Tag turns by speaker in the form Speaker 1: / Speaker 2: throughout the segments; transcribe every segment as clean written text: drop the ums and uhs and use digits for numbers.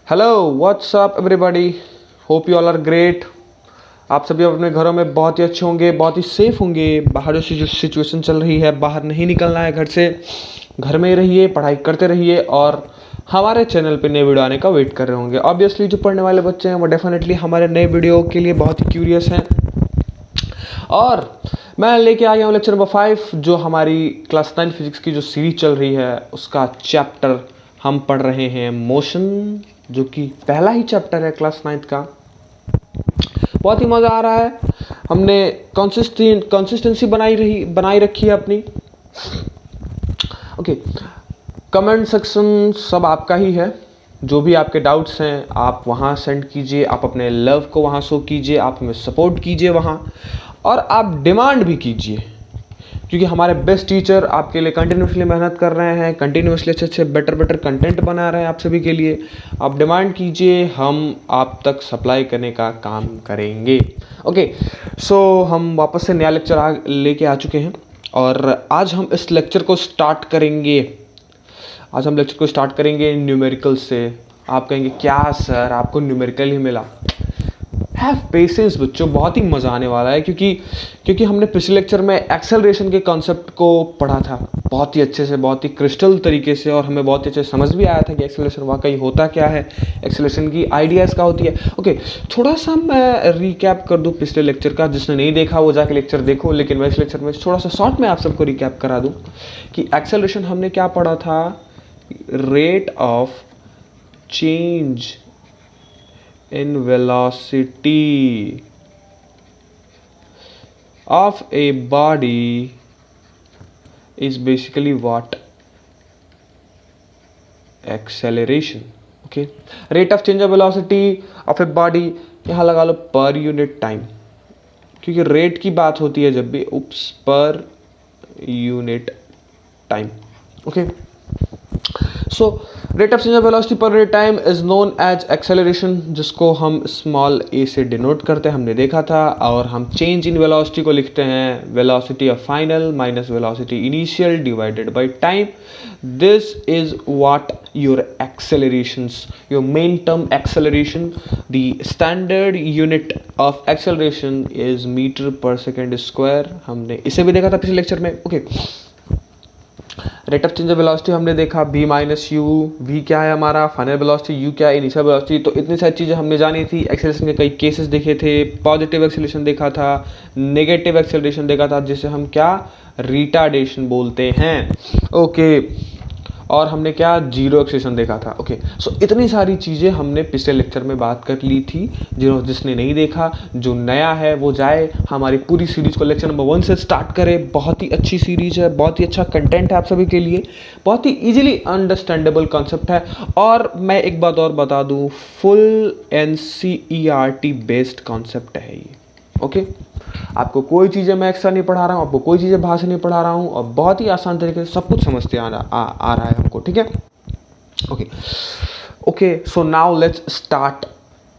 Speaker 1: Hello what's up everybody, hope you all are great. आप सभी अपने घरों में बहुत ही अच्छे होंगे, बहुत ही सेफ होंगे। बाहर से जो सिचुएशन चल रही है, बाहर नहीं निकलना है घर से, घर में ही रहिए, पढ़ाई करते रहिए और हमारे चैनल पे नए वीडियो आने का वेट कर रहे होंगे। ऑब्वियसली जो पढ़ने वाले बच्चे हैं वो डेफिनेटली हमारे नए वीडियो के लिए बहुत ही क्यूरियस हैं। और मैं लेके आ गया हूँ लेक्चर नंबर 5, जो हमारी क्लास 9 फिजिक्स की जो सीरीज चल रही है उसका चैप्टर हम पढ़ रहे हैं मोशन, जो कि पहला ही चैप्टर है क्लास 9 का। बहुत ही मज़ा आ रहा है। हमने कंसिस्टेंसी बनाई रखी है अपनी। ओके, कमेंट सेक्शन सब आपका ही है। जो भी आपके डाउट्स हैं आप वहाँ सेंड कीजिए, आप अपने लव को वहाँ शो कीजिए, आप हमें सपोर्ट कीजिए वहाँ, और आप डिमांड भी कीजिए, क्योंकि हमारे बेस्ट टीचर आपके लिए कंटिन्यूसली मेहनत कर रहे हैं, कंटिन्यूसली अच्छे बेटर कंटेंट बना रहे हैं आप सभी के लिए। आप डिमांड कीजिए, हम आप तक सप्लाई करने का काम करेंगे। ओके, सो हम वापस से नया लेक्चर लेके आ चुके हैं और आज हम इस लेक्चर को स्टार्ट करेंगे। न्यूमेरिकल से। आप कहेंगे क्या सर, आपको न्यूमेरिकल ही मिला? हैव पेशेंस बच्चों, बहुत ही मज़ा आने वाला है, क्योंकि हमने पिछले लेक्चर में एक्सेलरेशन के कॉन्सेप्ट को पढ़ा था बहुत ही अच्छे से, बहुत ही क्रिस्टल तरीके से, और हमें बहुत ही अच्छे से समझ भी आया था कि एक्सेलरेशन वाकई होता क्या है, एक्सेलरेशन की आइडियाज़ क्या होती है। ओके, थोड़ा सा मैं रिकैप कर दूं पिछले लेक्चर का। जिसने नहीं देखा वो जाके लेक्चर देखो, लेकिन मैं इस लेक्चर में थोड़ा सा शॉर्ट में आप सबको रिकैप करा दूँ कि एक्सेलरेशन हमने क्या पढ़ा था। Rate of change in velocity of a body is basically what? Acceleration. Okay, rate of change of velocity of a body यहाँ लगा लो पर यूनिट टाइम, क्योंकि रेट की बात होती है जब भी, per unit time. Okay, so rate of change of velocity per unit time is known as acceleration, जिसको हम स्मॉल ए से डिनोट करते हैं, हमने देखा था। और हम चेंज इन वेलोसिटी को लिखते हैं velocity of final minus velocity initial divided by time. This is what your accelerations, your mean term acceleration. The standard unit of acceleration is metre per second square. हमने इसे भी देखा था पिछले lecture में। Okay, rate of change of velocity हमने देखा v minus you. v क्या है हमारा फाइनल वेलोसिटी, u क्या है इनिशियल वेलोसिटी। तो इतनी सारी चीज़ें हमने जानी थी। एक्सेलरेशन के कई केसेस देखे थे। पॉजिटिव एक्सेलरेशन देखा था, नेगेटिव एक्सेलरेशन देखा था, जिसे हम क्या रिटार्डेशन बोलते हैं। ओके, और हमने क्या जीरो एक्सेलरेशन देखा था। ओके, सो इतनी सारी चीज़ें हमने पिछले लेक्चर में बात कर ली थी। जिसने नहीं देखा, जो नया है वो जाए हमारी पूरी सीरीज को लेक्चर नंबर 1 से स्टार्ट करे। बहुत ही अच्छी सीरीज है, बहुत ही अच्छा कंटेंट है आप सभी के लिए, बहुत ही इजीली अंडरस्टैंडेबल कॉन्सेप्ट है। और मैं एक बात और बता दूं, फुल NCERT बेस्ड कॉन्सेप्ट है ये। ओके, आपको कोई चीज़ें मैं एक्स्ट्रा नहीं पढ़ा रहा हूँ, आपको कोई चीज़ें बाहर से नहीं पढ़ा रहा हूँ, और बहुत ही आसान तरीके से सब कुछ समझते आ रहा है हमको। ठीक है, okay okay, so now let's start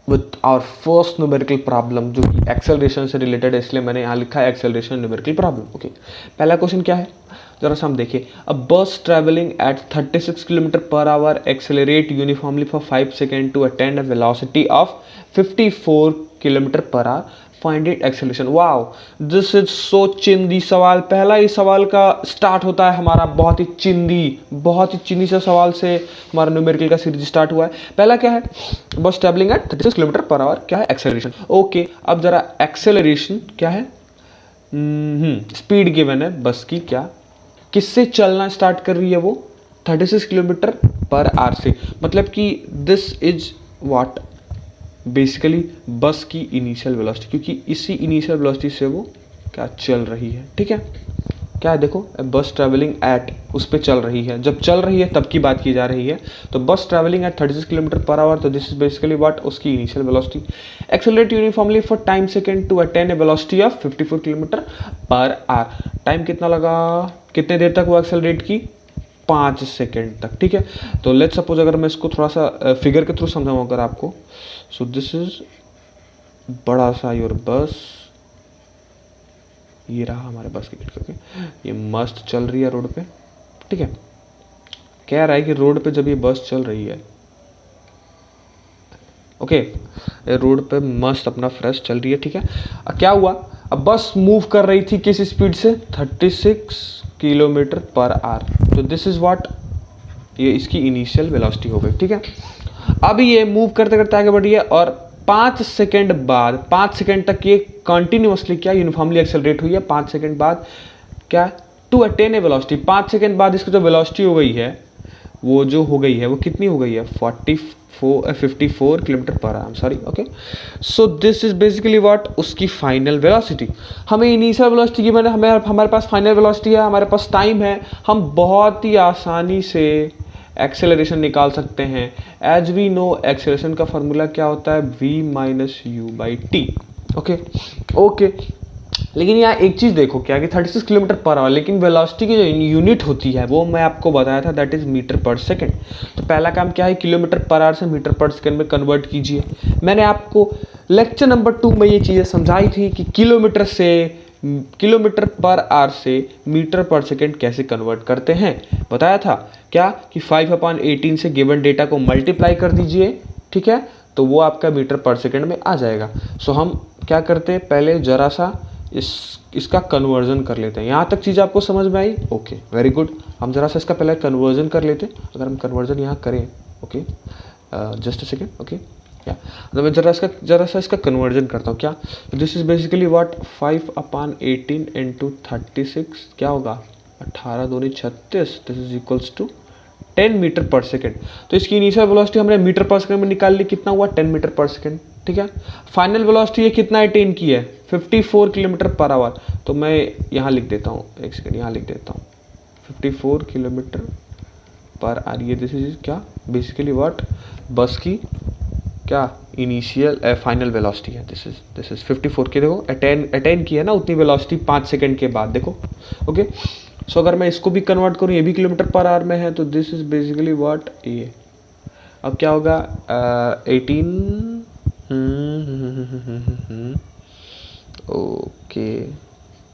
Speaker 1: with our first numerical problem, जो कि एक्सेलरेशन से रिलेटेड है, इसलिए मैंने यहाँ लिखा है एक्सेलरेशन न्यूमेरिकल प्रॉब्लम। ओके, पहला क्वेश्चन क्या है जरा सा हम देखिए। A bus travelling at 36 kilometre per hour accelerate uniformly for 5 second to attend a velocity of 54 kilometre per hour, find it acceleration. Wow, this is so चिंदी सवाल। पहला ही सवाल का स्टार्ट होता है हमारा बहुत ही चिंदी से सवाल से हमारा न्यूमेरिकल का सीरीज स्टार्ट हुआ है। पहला क्या है, बस travelling at 36 kilometre per our, क्या है एक्सेलरेशन। ओके, अब जरा एक्सेलरेशन क्या है, स्पीड गिवन है बस की, क्या किससे चलना स्टार्ट कर रही है वो, 36 किलोमीटर पर आवर से, मतलब कि दिस इज व्हाट बेसिकली बस की इनिशियल वेलोसिटी, क्योंकि इसी इनिशियल वेलोसिटी से वो क्या चल रही है। ठीक है, क्या है देखो, बस ट्रैवलिंग एट, उस पर चल रही है, जब चल रही है तब की बात की जा रही है। तो bus travelling at 36 kilometre per hour, तो दिस इज बेसिकली व्हाट, उसकी initial velocity. Accelerate uniformly for time second to attain a velocity of 54 kilometre per hour. Time कितना लगा, कितने देर तक वो एक्सेलरेट की, 5 सेकेंड तक। ठीक है, तो लेट्स सपोज अगर मैं इसको थोड़ा सा फिगर के थ्रू समझाऊँ अगर आपको, सो दिस इज बड़ा सा योर बस, ये रहा हमारे बस की खिड़की। ये मस्त चल रही है रोड पे। ठीक है, कह रहा है कि रोड पे जब ये बस चल रही है ओके, रोड पे मस्त अपना फ्रेश चल रही है, ठीक है। अब क्या हुआ, अब बस मूव कर रही थी किस स्पीड से, 36 किलोमीटर पर आवर। तो दिस इज व्हाट, ये इसकी इनिशियल वेलोसिटी हो गई, ठीक है। अब ये मूव करते करते आगे बढ़ी है और 5 सेकेंड बाद, 5 सेकेंड तक ये कंटिन्यूसली क्या यूनिफॉर्मली एक्सेलरेट हुई है। 5 सेकेंड बाद क्या, to attain a velocity, 5 second बाद इसकी जो वेलोसिटी हो गई है वो जो हो गई है वो कितनी हो गई है, 54 kilometre per our, sorry, okay. So this is basically what, उसकी फाइनल वेलोसिटी। हमें इनिशियल वेलोसिटी की मैंने हमारे पास फाइनल वेलोसिटी है, हमारे पास टाइम है, हम बहुत ही आसानी से एक्सेलरेशन निकाल सकते हैं। एज वी नो एक्सेलरेशन का फॉर्मूला क्या होता है, v minus you by T, okay okay. लेकिन यहाँ एक चीज़ देखो क्या कि 36 किलोमीटर पर आवर, लेकिन वेलोसिटी की जो यूनिट होती है वो मैं आपको बताया था, that is metre per second. तो पहला काम क्या है, किलोमीटर पर आवर से मीटर पर सेकंड में कन्वर्ट कीजिए। मैंने आपको लेक्चर नंबर 2 में ये चीज़ें समझाई थी कि किलोमीटर पर आवर से मीटर पर सेकंड कैसे कन्वर्ट करते हैं, बताया था क्या कि 5/18 से गिवन डेटा को मल्टीप्लाई कर दीजिए, ठीक है, तो वो आपका मीटर पर सेकंड में आ जाएगा। सो हम क्या करते हैं, पहले जरा सा इसका कन्वर्जन कर लेते हैं। यहाँ तक चीज़ आपको समझ में आई, ओके, वेरी गुड। हम जरा सा इसका पहले कन्वर्जन कर लेते हैं। अगर हम कन्वर्जन यहाँ करें, okay, just a second, okay, क्या, तो मैं जरा सा इसका कन्वर्जन करता हूँ। क्या, this is basically what, 5/18 into 36 क्या होगा, 18 दूनी 36, this is equals to 10 metre per second. तो इसकी इनिशियल वेलोसिटी हमने मीटर पर सेकेंड में निकाल ली, कितना हुआ, 10 मीटर पर सेकेंड, ठीक है। फाइनल वेलोसिटी ये कितना अटेन की है, 54 किलोमीटर पर आवर। तो मैं यहाँ लिख देता हूँ, एक सेकेंड यहाँ लिख देता हूँ, 54 किलोमीटर पर आवर। ये दिस इज क्या, बेसिकली व्हाट, बस की क्या इनिशियल फाइनल वेलोसिटी है। दिस इज 54 की, देखो अटेन की है ना उतनी वेलोसिटी 5 सेकेंड के बाद, देखो, ओके। सो अगर मैं इसको भी कन्वर्ट करूँ, ये भी किलोमीटर पर आवर में है, तो दिस इज बेसिकली व्हाट, ये अब क्या होगा, 18, okay,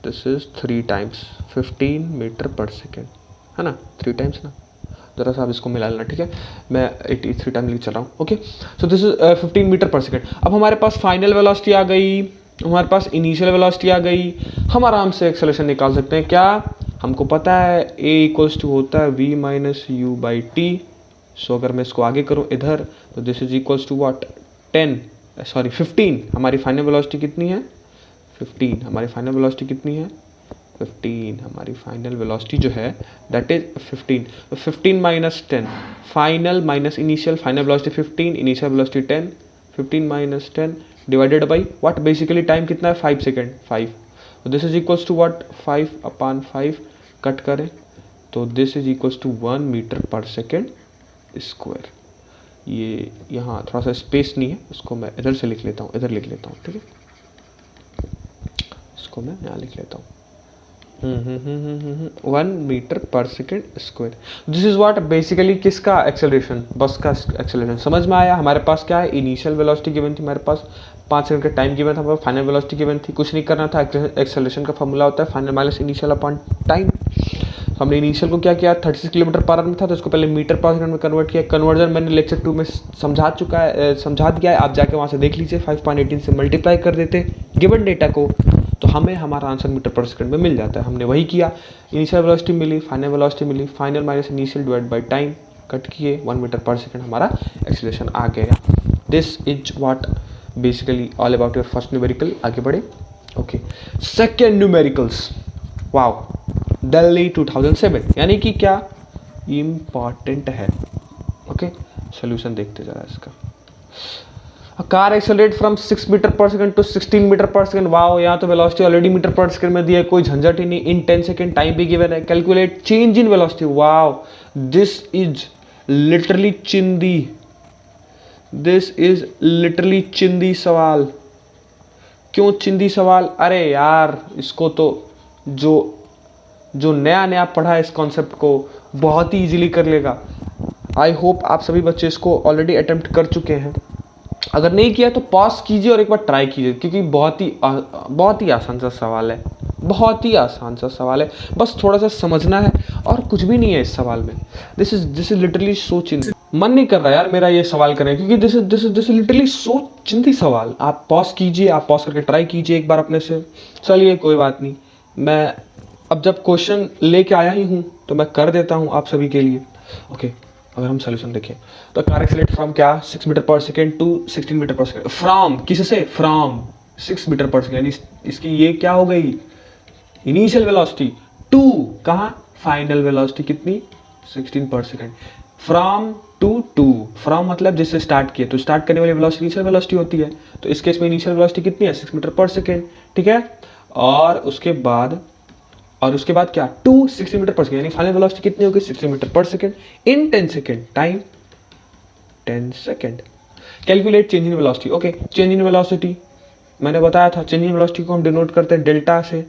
Speaker 1: this is 3 times 15 metre per second, है ना, 3 टाइम्स ना, जरा सा आप इसको मिला लेना, ठीक है। मैं 83 टाइम लिख चल रहा हूँ, okay. So this is 15 metre per second. अब हमारे पास फाइनल वेलोसिटी आ गई, हमारे पास इनिशियल वेलोसिटी आ गई, हम आराम से एक्सेलरेशन निकाल सकते हैं। क्या, हमको पता है a इक्वल्स टू होता है v minus you by t. So अगर मैं इसको आगे करूँ इधर, तो this is equals to what, 15, हमारी फाइनल वेलोसिटी कितनी है, 15, हमारी फाइनल वेलोसिटी कितनी है, 15, हमारी फाइनल वेलोसिटी जो है that is 15। 15 minus 10, final minus initial, final velocity 15, initial velocity 10, 15 minus 10 divided by what, basically time कितना है, 5 सेकेंड, 5। तो this is equals to what, 5/5 cut करें तो this is equals to 1 metre per second square. ये यहाँ थोड़ा सा space नहीं है, इसको मैं इधर से लिख लेता हूँ, इधर लिख लेता हूँ, ठीक है, इसको मैं यहाँ लिख लेता हूँ, 1 metre per second square. This is what, basically किसका एक्सेलरेशन, बस का एक्सेलरेशन। समझ में आया, हमारे पास क्या है, इनिशियल वेलोसिटी गिवन थी, हमारे पास 5 सेकंड का टाइम गिवन था, हमारे फाइनल वेलोसिटी गिवन थी, कुछ नहीं करना था। एक्सेलरेशन का फॉर्मूला होता है final minus initial upon time. हमने इनिशियल को क्या किया, 36 किलोमीटर पर आवर में था, तो इसको पहले मीटर पर सेकंड में कन्वर्ट किया। कन्वर्जन मैंने लेक्चर 2 में समझा दिया है, आप जाके वहाँ से देख लीजिए। 5/18 से मल्टीप्लाई कर देते गिवन डेटा को, तो हमें हमारा आंसर मीटर पर सेकंड में मिल जाता है। हमने वही किया, इनिशियल वेलोसिटी मिली, फाइनल वेलोसिटी मिली, final minus initial divide by time cut किए, 1 मीटर पर सेकंड हमारा एक्सेलरेशन आ गया। This is what basically all about your first numerical. आगे बढ़े, okay. Second numericals, wow, Delhi 2007, यानी कि क्या इम्पॉर्टेंट है, ओके। सोल्यूशन देखते जरा इसका। A car accelerate from 6 metre per second to 16 metre per second. Wow, यहाँ तो velocity already metre per second में दिया है, कोई झंझट ही नहीं। इन 10 सेकंड टाइम भी गिवन है। Calculate change in velocity. Wow, this is literally चिंदी सवाल। क्यों चिंदी सवाल? अरे यार, इसको तो जो नया पढ़ा है इस कॉन्सेप्ट को बहुत ही इजीली कर लेगा। आई होप आप सभी बच्चे इसको ऑलरेडी अटेम्प्ट कर चुके हैं। अगर नहीं किया तो पॉज कीजिए और एक बार ट्राई कीजिए, क्योंकि बहुत ही आसान सा सवाल है, बहुत ही आसान सा सवाल है। बस थोड़ा सा समझना है और कुछ भी नहीं है इस सवाल में। दिस इज लिटरली सो चिंदी। मन नहीं कर रहा यार मेरा ये सवाल करने, क्योंकि दिस इज लिटरली सो चिंती सवाल। आप पॉज कीजिए, आप पॉज करके ट्राई कीजिए एक बार अपने से। चलिए कोई बात नहीं, मैं अब जब क्वेश्चन लेके आया ही हूँ तो मैं कर देता हूँ आप सभी के लिए। ओके, अगर हम सोल्यूशन देखें तो कार एक्सेलरेट फ्रॉम क्या 6 metre per second to 16 metre per second. From किससे? फ्रॉम 6 मीटर पर सेकेंड, यानी इसकी ये क्या हो गई, इनिशियल वेलोसिटी, टू कहाँ, फाइनल वेलोसिटी कितनी, 16 पर सेकेंड। फ्रॉम टू फ्रॉम मतलब जिससे स्टार्ट किया, तो स्टार्ट करने वाली वेलोसिटी इनिशियल वेलोसिटी होती है, तो इस केस में इनिशियल वेलोसिटी कितनी है, 6 मीटर पर सेकेंड, ठीक है। और उसके बाद क्या, 260 मीटर पर सेकेंड, यानी फाइनल वेलोसिटी कितनी होगी, 60 metre per second in 10 second, time 10 second. Calculate change in velocity. Okay, change in velocity मैंने बताया था, चेंज इन वेलोसिटी को हम डिनोट करते हैं डेल्टा से,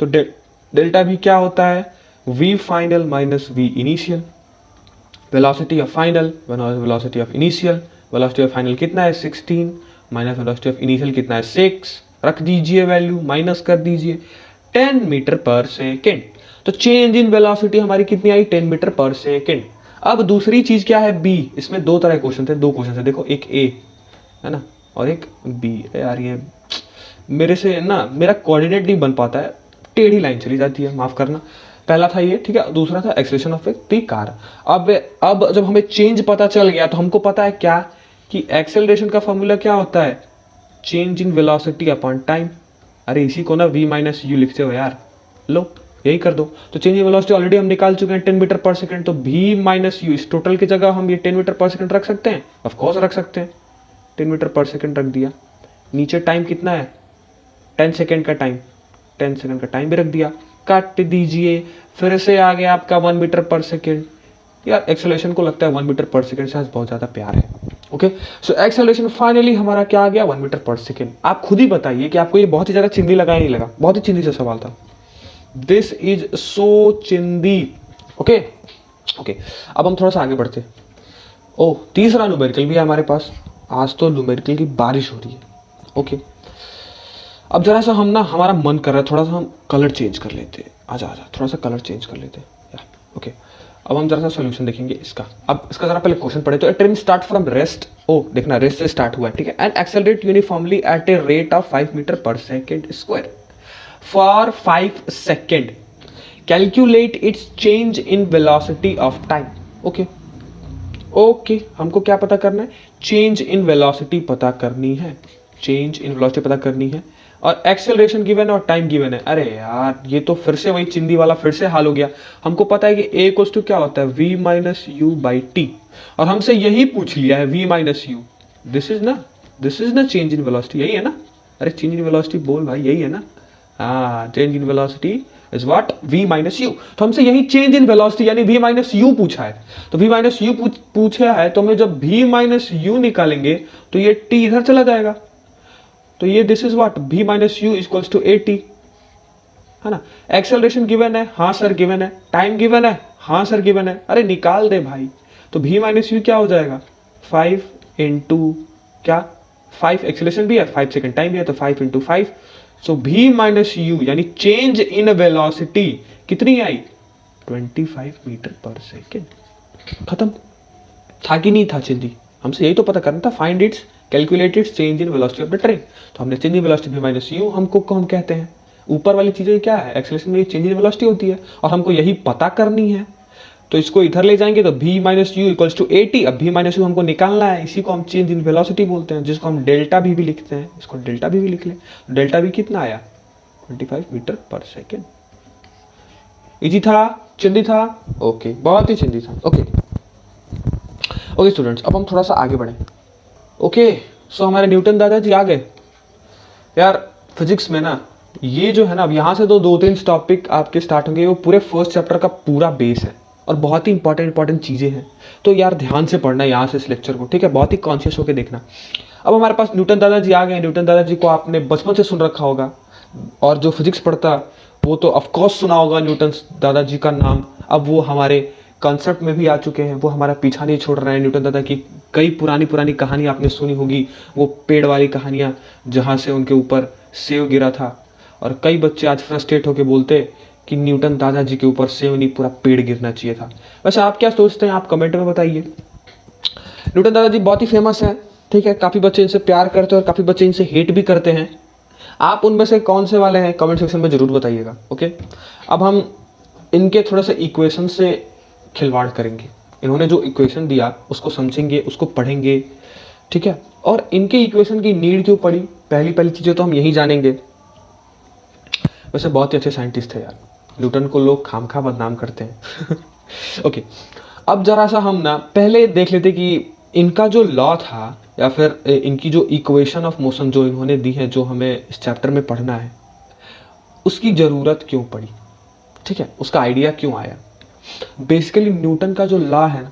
Speaker 1: तो डेल्टा भी क्या होता है, v final minus v initial, velocity of final velocity of initial, velocity of final कितना है 16 माइनस वेलोसिटी ऑफ इनिशियल कितना है 6, रख दीजिए वैल्यू, माइनस कर दीजिए 10 मीटर पर सेकेंड। तो चेंज इन वेलोसिटी हमारी कितनी आई, 10 मीटर पर सेकेंड। अब दूसरी चीज क्या है, बी। इसमें दो तरह के क्वेश्चन थे, दो क्वेश्चन थे, देखो एक ए है ना और एक बी। यार ये मेरे से ना मेरा कोऑर्डिनेट नहीं बन पाता है, टेढ़ी लाइन चली जाती है, माफ करना। पहला था ये, ठीक है, दूसरा था एक्सेलरेशन ऑफ द कार। अब जब हमें चेंज पता चल गया तो हमको पता है क्या कि एक्सेलरेशन का फॉर्मूला क्या होता है, change in velocity upon time. अरे इसी को ना v माइनस यू लिखते हो यार, लो यही कर दो। तो चेंज इन वेलोसिटी ऑलरेडी हम निकाल चुके हैं 10 मीटर पर सेकंड, तो v माइनस यू इस टोटल की जगह हम ये 10 मीटर पर सेकंड रख सकते हैं, ऑफ कोर्स रख सकते हैं, 10 मीटर पर सेकंड रख दिया। नीचे टाइम कितना है, 10 सेकंड का टाइम, 10 सेकंड का टाइम भी रख दिया, काट दीजिए, फिर से आ गया आपका 1 मीटर पर सेकंड। यार एक्सेलरेशन को लगता है 1 मीटर पर सेकंड से आज बहुत ज़्यादा प्यार है। ओके, सो एक्सेलरेशन फाइनली हमारा क्या आ गया, 1 मीटर पर सेकंड। आप खुद ही बताइए कि आपको ये बहुत ही ज़्यादा चिंदी लगा नहीं लगा, बहुत ही चिंदी सा सवाल था, दिस इज सो चिंदी। ओके ओके, अब हम थोड़ा सा आगे बढ़ते। ओह, तीसरा न्यूमेरिकल भी है हमारे पास, आज तो न्यूमेरिकल की बारिश हो रही है। ओके, अब जरा सा हम ना, हमारा मन कर रहा है थोड़ा सा हम कलर चेंज कर लेते हैं, आजा थोड़ा सा कलर चेंज कर लेते हैं। ओके, अब हम जरा सा सॉल्यूशन देखेंगे इसका। अब इसका जरा पहले क्वेश्चन पढ़े, तो a train start from rest, ओ देखना रेस्ट से स्टार्ट हुआ है, ठीक है, and accelerate uniformly at a rate of 5 metre per second square for 5 second, calculate its change in velocity of time. Okay, हमको क्या पता करना है, चेंज इन वेलोसिटी पता करनी है, चेंज इन वेलोसिटी पता करनी है, और एक्सेलरेशन गिवन है और टाइम गिवन है। अरे यार ये तो फिर से वही चिंदी वाला फिर से हाल हो गया। हमको पता है कि a इक्वल्स टू क्या होता है, v minus you by T, और हमसे यही पूछ लिया है v minus you. This is ना चेंज इन वेलोसिटी, यही है ना, अरे चेंज इन वेलोसिटी बोल भाई, यही है ना, हाँ, change in velocity is what, v minus you. तो हमसे यही चेंज इन वेलोसिटी यानी v माइनस यू पूछा है, तो v माइनस यू पूछा है, तो हमें जब v माइनस यू निकालेंगे तो ये t इधर चला जाएगा, तो ये this is what, v minus you equals to at, है ना। एक्सेलरेशन गिवन है, हाँ सर गिवन है, टाइम गिवन है, हाँ सर गिवन है, अरे निकाल दे भाई। तो v माइनस यू क्या हो जाएगा, 5 इंटू क्या, 5 एक्सेलरेशन भी है, 5 सेकंड टाइम भी है, तो 5 into 5, so v minus you यानी चेंज इन वेलोसिटी कितनी आई, 25 मीटर पर सेकेंड। खत्म, था कि नहीं था चिंदी, हमसे यही तो पता करना था, find its calculated change in velocity of the train. तो हमने change in velocity v minus U हमको हम कहते हैं, ऊपर वाली चीजें क्या है, एक्सेलरेशन में चेंज इन वेलोसिटी होती है, और हमको यही पता करनी है, तो इसको इधर ले जाएंगे तो v minus you equals to at। अब v माइनस यू हमको निकालना है, इसी को हम चेंज इन वेलोसिटी बोलते हैं, जिसको हम डेल्टा भी लिखते हैं, इसको डेल्टा भी लिख लें। डेल्टा भी कितना आया, 25 मीटर पर सेकेंड। इजी था, चिंदी था, ओके, बहुत ही चिंदी था। ओके स्टूडेंट्स, अब हम थोड़ा सा आगे बढ़े। ओके, सो हमारे न्यूटन दादाजी आ गए। यार फिजिक्स में ना ये जो है ना, अब यहाँ से तो 2-3 टॉपिक आपके स्टार्ट होंगे, वो पूरे फर्स्ट चैप्टर का पूरा बेस है और बहुत ही इंपॉर्टेंट चीज़ें हैं, तो यार ध्यान से पढ़ना है यहाँ से इस लेक्चर को, ठीक है, बहुत ही कॉन्शियस होकर देखना। अब हमारे पास न्यूटन दादाजी आ गए। न्यूटन दादाजी को आपने बचपन से सुन रखा होगा, और जो फिजिक्स पढ़ता वो तो ऑफकोर्स सुना होगा न्यूटन दादाजी का नाम। अब वो हमारे कॉन्सेप्ट में भी आ चुके हैं, वो हमारा पीछा नहीं छोड़ रहे हैं। न्यूटन दादा की कई पुरानी कहानी आपने सुनी होगी, वो पेड़ वाली कहानियाँ जहाँ से उनके ऊपर सेव गिरा था, और कई बच्चे आज फ्रस्ट्रेट होकर बोलते कि न्यूटन दादाजी के ऊपर सेव नहीं पूरा पेड़ गिरना चाहिए था। वैसे आप क्या सोचते हैं, आप कमेंट में बताइए। न्यूटन दादाजी बहुत ही फेमस है, ठीक है, काफ़ी बच्चे इनसे प्यार करते हैं और काफ़ी बच्चे इनसे हेट भी करते हैं। आप उनमें से कौन से वाले हैं कमेंट सेक्शन में ज़रूर बताइएगा। ओके, अब हम इनके थोड़े से इक्वेशन से खिलवाड़ करेंगे। इन्होंने जो इक्वेशन दिया उसको समझेंगे, उसको पढ़ेंगे, ठीक है। और इनके इक्वेशन की नीड क्यों पड़ी, पहली पहली चीज़ें तो हम यही जानेंगे। वैसे बहुत ही अच्छे साइंटिस्ट थे यार, न्यूटन को लोग खामखा बदनाम करते हैं। ओके, अब जरा सा हम ना पहले देख लेते कि इनका जो लॉ था या फिर इनकी जो इक्वेशन ऑफ मोशन जो इन्होंने दी है, जो हमें इस चैप्टर में पढ़ना है, उसकी ज़रूरत क्यों पड़ी, ठीक है, उसका आइडिया क्यों आया। बेसिकली न्यूटन का जो लॉ है ना,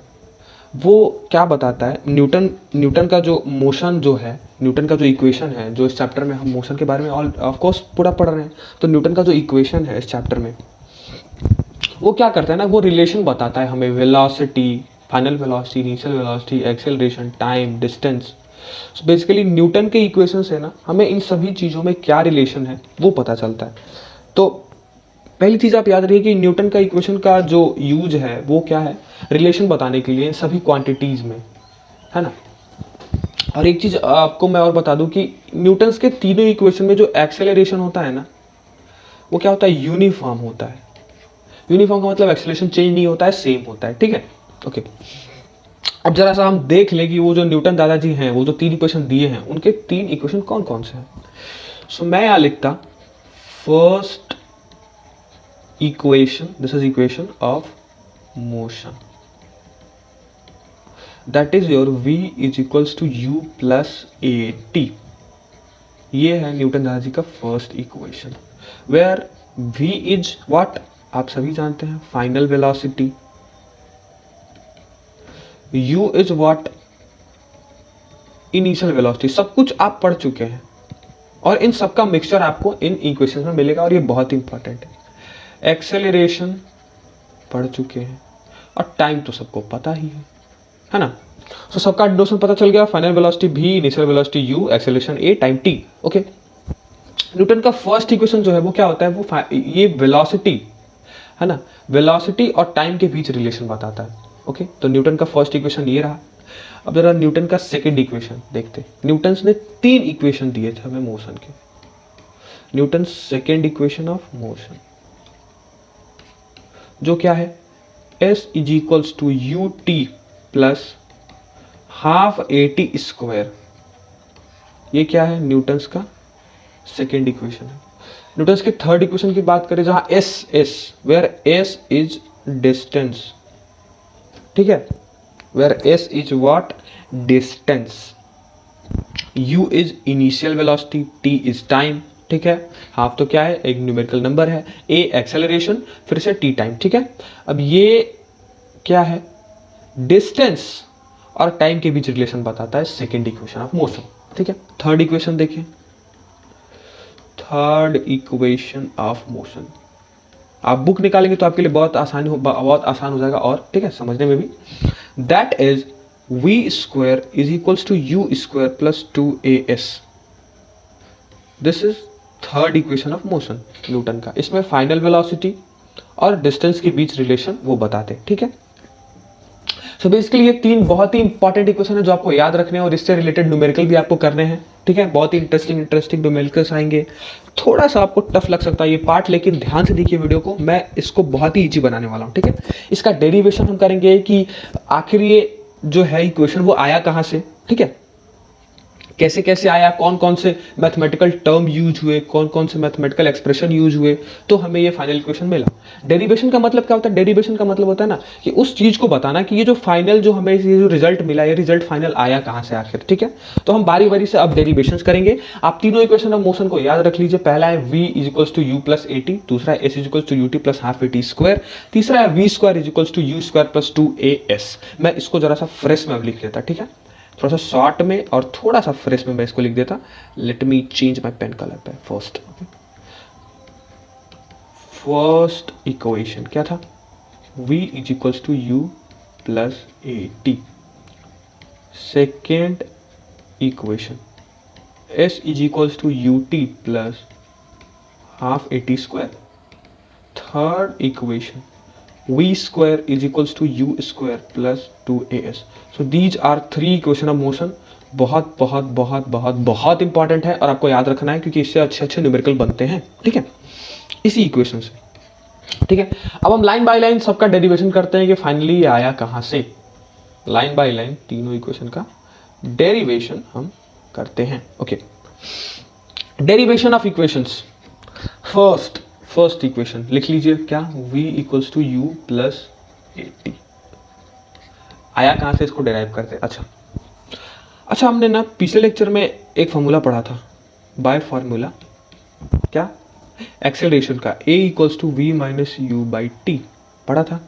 Speaker 1: वो क्या बताता है, न्यूटन का जो मोशन जो है, न्यूटन का जो इक्वेशन है, जो इस चैप्टर में हम मोशन के बारे में ऑल ऑफ कोर्स पूरा पढ़ रहे हैं, तो न्यूटन का जो इक्वेशन है इस चैप्टर में, वो क्या करता है ना, वो रिलेशन बताता है हमें velocity, final velocity, initial velocity, acceleration, time, distance. Basically Newton के इक्वेशन से ना हमें इन सभी चीज़ों में क्या रिलेशन है वो पता चलता है। तो पहली चीज़ आप याद रखिए कि न्यूटन का इक्वेशन का जो यूज है वो क्या है, रिलेशन बताने के लिए इन सभी क्वांटिटीज़ में, है ना। और एक चीज़ आपको मैं और बता दूं कि न्यूटन्स के तीनों इक्वेशन में जो एक्सेलरेशन होता है ना, वो क्या होता है, यूनिफॉर्म होता है। यूनिफॉर्म का मतलब एक्सेलरेशन चेंज नहीं होता है, सेम होता है, ठीक है। ओके, अब जरा सा हम देख लें कि वो जो न्यूटन दादाजी हैं, वो जो तीन इक्वेशन दिए हैं, उनके तीन इक्वेशन कौन कौन से हैं। सो मैं यहाँ लिखता first equation, this is equation of motion, that is your v is equals to u plus A T. ये है न्यूटन दादाजी का first equation, where v is what, आप सभी जानते हैं, final velocity, u is what, initial velocity. सब कुछ आप पढ़ चुके हैं और इन सब का मिक्सचर आपको इन इक्वेशन में मिलेगा और ये बहुत इंपॉर्टेंट है। एक्सेलरेशन पढ़ चुके हैं और टाइम तो सबको पता ही है ना। तो सबका नोशन पता चल गया, final velocity v, initial velocity u, acceleration a, time t। Okay, Newton का फर्स्ट इक्वेशन जो है वो क्या होता है, वो ये वेलोसिटी है ना, वेलोसिटी और टाइम के बीच रिलेशन बताता है। ओके, तो न्यूटन का फर्स्ट इक्वेशन ये रहा। अब जरा न्यूटन का सेकंड इक्वेशन देखते हैं। न्यूटन ने तीन इक्वेशन दिए थे हमें मोशन के। Newton second equation of motion जो क्या है, s is equals to U T plus half A T square. ये क्या है, न्यूटन का सेकंड इक्वेशन है। न्यूटन के थर्ड इक्वेशन की बात करें, जहां s where s is distance, ठीक है, where s is what, distance, u is initial velocity, t is time, ठीक है। हाफ तो क्या है, एक न्यूमेरिकल नंबर है, a एक्सेलरेशन, फिर से t टाइम, ठीक है। अब ये क्या है, डिस्टेंस और टाइम के बीच रिलेशन बताता है सेकेंड इक्वेशन ऑफ मोशन, ठीक है। थर्ड इक्वेशन देखिए, थर्ड इक्वेशन ऑफ मोशन आप बुक निकालेंगे तो आपके लिए बहुत आसान हो जाएगा और ठीक है समझने में भी। That is v square is equals to u square plus 2as। This is third equation of motion Newton का। इसमें फाइनल वेलोसिटी और डिस्टेंस के बीच रिलेशन वो बताते, ठीक है। सो बेसिकली ये तीन बहुत ही इंपॉर्टेंट इक्वेशन है जो आपको याद रखने हैं और इससे रिलेटेड न्यूमेरिकल भी आपको करने हैं, ठीक है। बहुत ही इंटरेस्टिंग न्यूमेरिकल्स आएंगे। थोड़ा सा आपको टफ लग सकता है ये पार्ट, लेकिन ध्यान से देखिए वीडियो को, मैं इसको बहुत ही इजी बनाने वाला हूँ, ठीक है। इसका डेरिवेशन हम करेंगे कि आखिर ये जो है इक्वेशन वो आया कहाँ से, ठीक है, कैसे कैसे आया, कौन कौन से मैथमेटिकल टर्म यूज हुए, कौन कौन से मैथमेटिकल एक्सप्रेशन यूज हुए, तो हमें ये फाइनल इक्वेशन मिला। डेरिवेशन का मतलब क्या होता है, डेरिवेशन का मतलब होता है ना कि उस चीज को बताना कि ये जो फाइनल जो हमें ये जो रिजल्ट मिला, ये रिजल्ट फाइनल आया कहाँ से आखिर, ठीक है। तो हम बारी बारी से अब डेरिवेशंस करेंगे। आप तीनों इक्वेशन ऑफ मोशन को याद रख लीजिए। पहला है v is equals to you plus A T, दूसरा है s is equals to U T plus half A T square, तीसरा है v square is equals to you square plus 2as। मैं इसको जरा सा फ्रेश में अब लिख लेता, ठीक है, थोड़ा सा शॉर्ट में और थोड़ा सा फ्रेश में मैं इसको लिख देता। Let me change my pen colour पे। फर्स्ट इक्वेशन क्या था, v is equals to you plus A T. Second equation s is equals to U T plus half A T square. Third equation v square is equals to you square plus 2as। So these are 3 equation of motion. बहुत बहुत बहुत बहुत बहुत important है और आपको याद रखना है क्योंकि इससे अच्छे अच्छे न्यूमेरिकल बनते हैं, ठीक है, इसी इक्वेशन से, ठीक है। अब हम लाइन बाय लाइन सबका डेरिवेशन करते हैं कि फाइनली ये आया कहां से। लाइन बाय लाइन तीनों इक्वेशन का डेरिवेशन हम करते हैं। Okay, derivation of equations. First equation लिख लीजिए, क्या, v equals to you plus A T. आया कहां से, इसको डेराइव करते हैं। अच्छा हमने ना पिछले लेक्चर में एक फॉर्मूला पढ़ा था, बाय फॉर्मूला, क्या, एक्सेलरेशन का, a equals to V minus you by T पढ़ा था।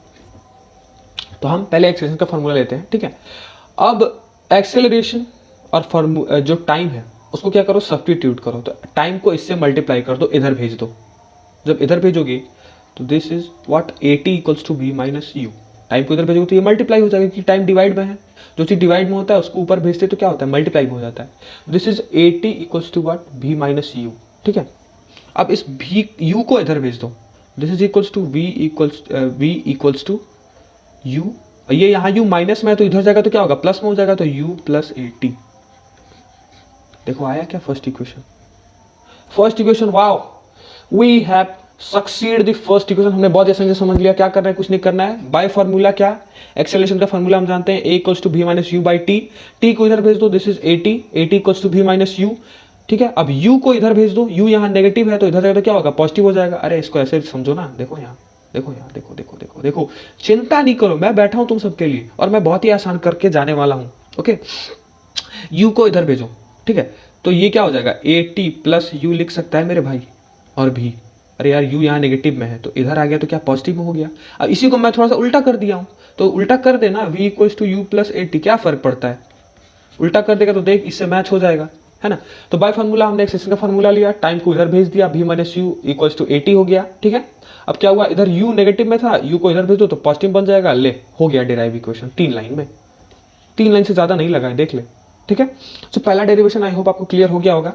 Speaker 1: तो हम पहले एक्सेलरेशन का फॉर्मूला लेते हैं, ठीक है। अब एक्सेलरेशन और जो टाइम है उसको क्या करो, सब्स्टिट्यूट करो। तो टाइम को इससे मल्टीप्लाई कर दो, इधर भेज दो। जब इधर भेजोगे तो this is what, A T equals to V minus U. Time को इधर भेजोगे तो ये मल्टीप्लाई हो जाएगा क्योंकि टाइम डिवाइड में है। जो चीज डिवाइड में होता है उसको ऊपर भेजते तो क्या होता है, मल्टीप्लाई में हो जाता है। This is A T equals to what, V minus U, ठीक है। अब इस भी यू को इधर भेज दो, this is equals to V equals to U. ये यहाँ यू माइनस में है तो इधर जाएगा तो क्या होगा, प्लस में हो जाएगा, तो यू प्लस ए टी। देखो आया क्या first equation. Wow, we have succeed the first equation. हमने बहुत आसानी से समझ लिया क्या करना है, कुछ नहीं करना है। बाय फॉर्मूला क्या, एक्सेलरेशन का फॉर्मूला हम जानते हैं, a equals to v minus you by T. T को इधर भेज दो, this is A T equals to v minus U, ठीक है। अब u को इधर भेज दो, u यहाँ नेगेटिव है तो इधर जाएगा तो क्या होगा, पॉजिटिव हो जाएगा। अरे इसको ऐसे समझो ना, देखो यहाँ, देखो, चिंता नहीं करो, मैं बैठा हूं तुम सबके लिए और मैं बहुत ही आसान करके जाने वाला हूं। ओके, u को इधर भेजो, ठीक है। तो ये क्या हो जाएगा, ए टी प्लस यू लिख सकता है मेरे भाई, और भी, अरे यार u यहाँ नेगेटिव में है तो इधर आ गया तो क्या पॉजिटिव में हो गया। अब इसी को मैं थोड़ा सा उल्टा कर दिया हूँ, तो उल्टा कर देना, v equals to you plus A t, क्या फर्क पड़ता है, उल्टा कर देगा तो देख इससे मैच हो जाएगा, है ना। तो बाय फार्मूला हमने एक्सेलरेशन का फार्मूला लिया, टाइम को इधर भेज दिया, v minus you equals to a t हो गया, ठीक है। अब क्या हुआ, इधर u नेगेटिव में था, u को इधर भेज दो तो पॉजिटिव बन जाएगा, ले हो गया डेराइव इक्वेशन। 3 लाइन में, 3 लाइन से ज्यादा नहीं लगा है, देख ले, ठीक है। तो पहला डेरिवेशन आई होप आपको क्लियर हो गया होगा।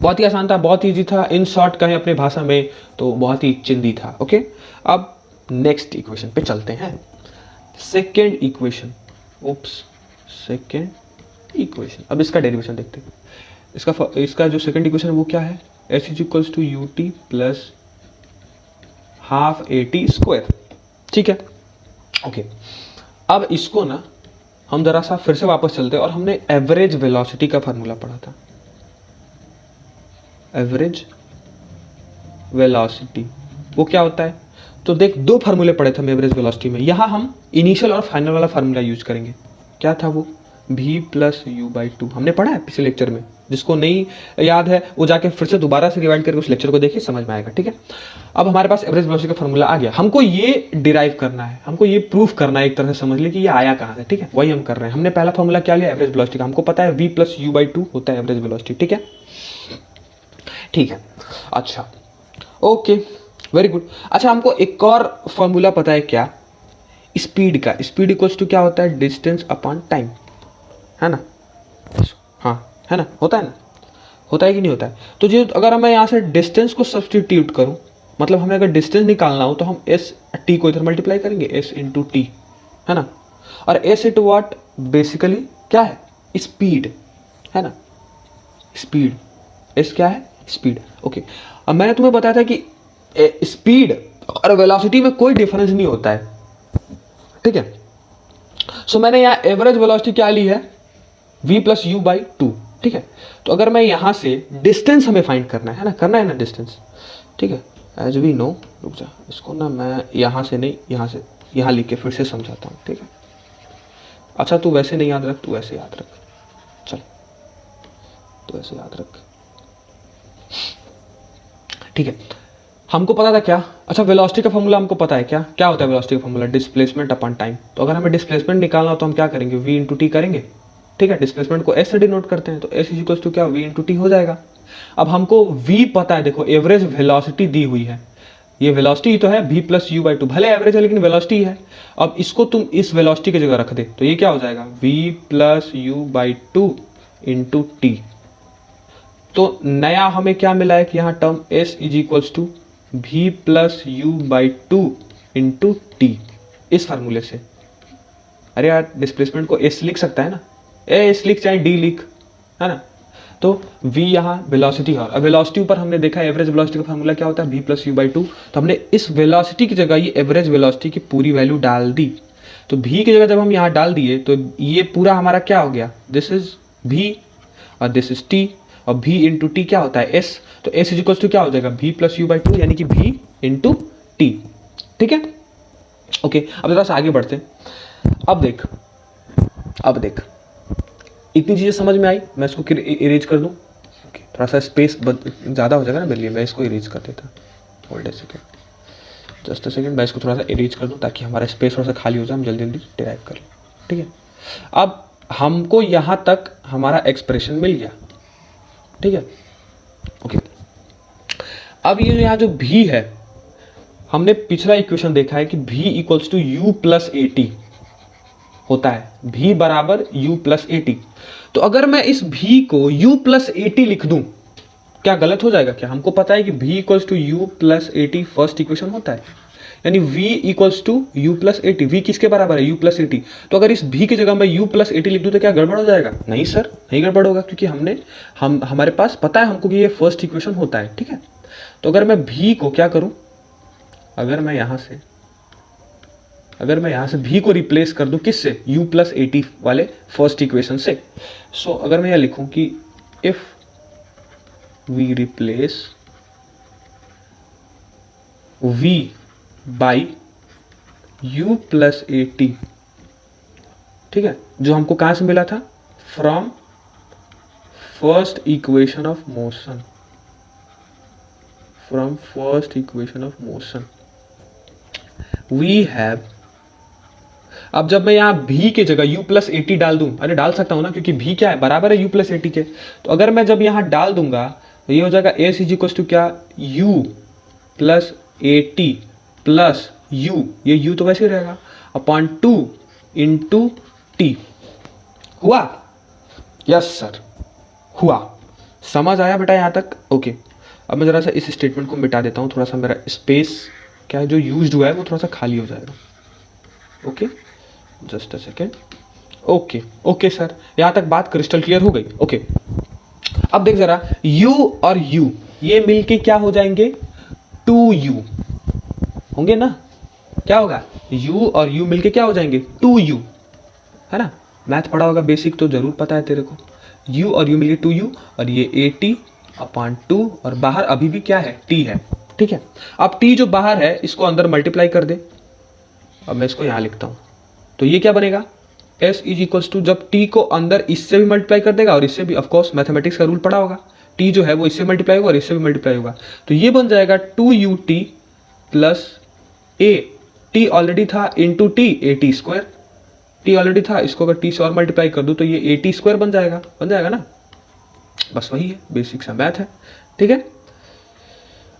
Speaker 1: बहुत ही आसान था, बहुत ईजी था, इन शॉर्ट कहें अपने भाषा में तो बहुत ही चिंदी था। ओके, अब नेक्स्ट इक्वेशन पे चलते हैं। सेकेंड इक्वेशन, अब इसका डेरिवेशन देखते हैं। इसका जो सेकेंड इक्वेशन है वो क्या है, s is equals to U T plus half A T square, ठीक है। ओके, अब इसको ना हम जरा सा फिर से वापस चलते हैं और हमने एवरेज वेलोसिटी का फार्मूला पढ़ा था। एवरेज वेलोसिटी वो क्या होता है, तो देख 2 फार्मूले पढ़े थे हम एवरेज वेलोसिटी में। यहां हम इनिशियल और फाइनल वाला फार्मूला यूज करेंगे। क्या था वो, v plus u by to, हमने पढ़ा है पिछले लेक्चर में। जिसको नहीं याद है वो जाके फिर से दोबारा से रिवाइंड करके उस लेक्चर को देखिए, समझ में आएगा, ठीक है। अब हमारे पास एवरेज वेलोसिटी का फार्मूला आ गया, हमको ये डिराइव करना है, हमको ये प्रूफ करना है, एक तरह से समझ ली कि ये आया कहां से, ठीक है। वही हम कर रहे हैं। हमने पहला फार्मूला क्या लिया, एवरेज वेलोसिटी का, हमको पता है v plus u by to होता है एवरेज वेलोसिटी, ठीक है, ठीक है। अच्छा, ओके, वेरी गुड। अच्छा, हमको एक और फॉर्मूला पता है क्या, स्पीड का। स्पीड इक्वल्स टू क्या होता है, डिस्टेंस अपॉन टाइम, है ना। हाँ, है ना, होता है ना, होता है कि नहीं होता है। तो जो अगर मैं यहाँ से डिस्टेंस को सब्सटीट्यूट करूँ, मतलब हमें अगर डिस्टेंस निकालना हो तो हम एस टी को इधर मल्टीप्लाई करेंगे, एस इंटू टी, है ना। और एस इंटू व्हाट, बेसिकली क्या है, स्पीड, है ना, स्पीड। एस क्या है, स्पीड। ओके, अब मैंने तुम्हें बताया था कि स्पीड और वेलोसिटी में कोई डिफरेंस नहीं होता है, ठीक है। सो मैंने यहाँ एवरेज वेलोसिटी क्या ली है, v plus u by to, ठीक है। तो अगर मैं यहाँ से डिस्टेंस हमें फाइंड करना है ना, डिस्टेंस, ठीक है। एज वी नो, रुक जा, इसको ना मैं यहाँ से नहीं, यहाँ लिख के फिर से समझाता हूँ, ठीक है। अच्छा, तू वैसे नहीं याद रख, तू ऐसे याद रख, चल तू ऐसे याद रख, ठीक है। हमको पता था क्या, अच्छा वेलोसिटी का फॉर्मूला हमको पता है, क्या होता है वेलोसिटी का फॉर्मूला, डिस्प्लेसमेंट अपॉन टाइम। तो अगर हमें डिस्प्लेसमेंट निकालना हो तो हम क्या करेंगे, v इंटू टी करेंगे, ठीक है। डिस्प्लेसमेंट को s से डिनोट करते हैं तो s इक्वल्स टू क्या, v इंटू टी हो जाएगा। अब हमको v पता है, देखो एवरेज वेलोसिटी दी हुई है, ये वेलोसिटी तो है v plus u by to, भले एवरेज है लेकिन वेलोसिटी है। अब इसको तुम इस वेलोसिटी की जगह रख दे तो ये क्या हो जाएगा, v plus u by two into t. तो नया हमें क्या मिला है कि यहाँ term s is equals to v plus u by two into t, इस फार्मूले से, अरे यार डिस्प्लेसमेंट को एस लिख सकता है ना, एस लिख चाहे डी लिख, है ना। तो v यहाँ वेलोसिटी है, और वेलोसिटी ऊपर हमने देखा एवरेज वेलोसिटी का फार्मूला क्या होता है v plus u by to. तो हमने इस वेलोसिटी की जगह ये एवरेज वेलोसिटी की पूरी वैल्यू डाल दी। तो v की जगह जब हम यहाँ डाल दिए तो ये पूरा हमारा क्या हो गया, दिस इज v और दिस इज t, और v इंटू टी क्या होता है s, तो s इज टू क्या हो जाएगा v plus u by to, यानी कि v इंटू टी। ठीक है, ओके। अब थोड़ा सा आगे बढ़ते हैं। अब देख इतनी चीज़ें समझ में आई, मैं इसको इरेज कर दूँ। ओके, थोड़ा सा स्पेस ज़्यादा हो जाएगा ना मेरे लिए, मैं इसको इरेज कर देता। Hold a second, just a second, मैं इसको थोड़ा सा इरेज कर दूँ ताकि हमारा स्पेस थोड़ा सा खाली हो जाए, हम जल्दी जल्दी डिराइव कर लें। ठीक है, अब हमको यहाँ तक हमारा एक्सप्रेशन मिल गया। ठीक है, ओके। अब ये यहाँ जो भी है, हमने पिछला इक्वेशन देखा है कि v equals to you plus A t होता है, v बराबर u प्लस ए टी। तो अगर मैं इस v को u प्लस ए टी लिख दूं, क्या गलत हो जाएगा क्या? हमको पता है कि v equals to you plus A t first equation होता है, यानी v equals to you plus A t. v किसके बराबर है? u प्लस ए टी। तो अगर इस v की जगह मैं u प्लस ए टी लिख दूं तो क्या गड़बड़ हो जाएगा? नहीं सर, नहीं गड़बड़ होगा, क्योंकि हमारे पास पता है हमको कि ये फर्स्ट इक्वेशन होता है। ठीक है, तो अगर मैं v को क्या करूं, अगर मैं यहाँ से v को रिप्लेस कर दूं किससे? u प्लस ए टी वाले फर्स्ट इक्वेशन से। सो अगर मैं यह लिखूं कि if we replace v by u plus A t, ठीक है, जो हमको कहां से मिला था? From first equation of motion, from first equation of motion we have. अब जब मैं यहाँ v की जगह u प्लस ए टी डाल दूं, अरे डाल सकता हूं ना, क्योंकि v क्या है? बराबर है u प्लस ए टी के। तो अगर मैं जब यहाँ डाल दूंगा तो ये हो जाएगा s इज इक्वल टू क्या? u plus A T plus u, ये u तो वैसे ही रहेगा, अपॉन 2 इंटू टी। हुआ? यस सर, हुआ। समझ आया बेटा यहाँ तक? ओके। अब मैं जरा सा इस स्टेटमेंट को मिटा देता हूँ, थोड़ा सा मेरा स्पेस क्या है जो यूज्ड हुआ है वो थोड़ा सा खाली हो जाएगा। Okay, just a second. Okay sir, यहां तक बात क्रिस्टल क्लियर हो गई। ओके, अब देख जरा, u और u ये मिलके क्या हो जाएंगे? 2u होंगे ना? क्या होगा? u और u मिलके क्या हो जाएंगे? 2u, है ना? मैथ पढ़ा होगा बेसिक, तो जरूर पता है तेरे को। u और u मिलके 2u, और ये 80 अपॉन 2, और बाहर अभी भी क्या है? t है। ठीक है, अब t जो बाहर है इसको अंदर मल्टीप्लाई कर दे। अब मैं इसको यहां लिखता हूं, तो ये क्या बनेगा? s इज इक्वल्स टू, जब t को अंदर इससे भी मल्टीप्लाई कर देगा और इससे भी, ऑफकोर्स मैथमेटिक्स का रूल पढ़ा होगा, t जो है वो इससे मल्टीप्लाई होगा और इससे भी मल्टीप्लाई होगा, तो ये बन जाएगा 2ut plus a, t already था, into t, a T square. T already था, इसको अगर t से और मल्टीप्लाई कर दूं तो ये ए टी स्क्वायर बन जाएगा ना? बस वही है, बेसिक सा मैथ है। ठीक है,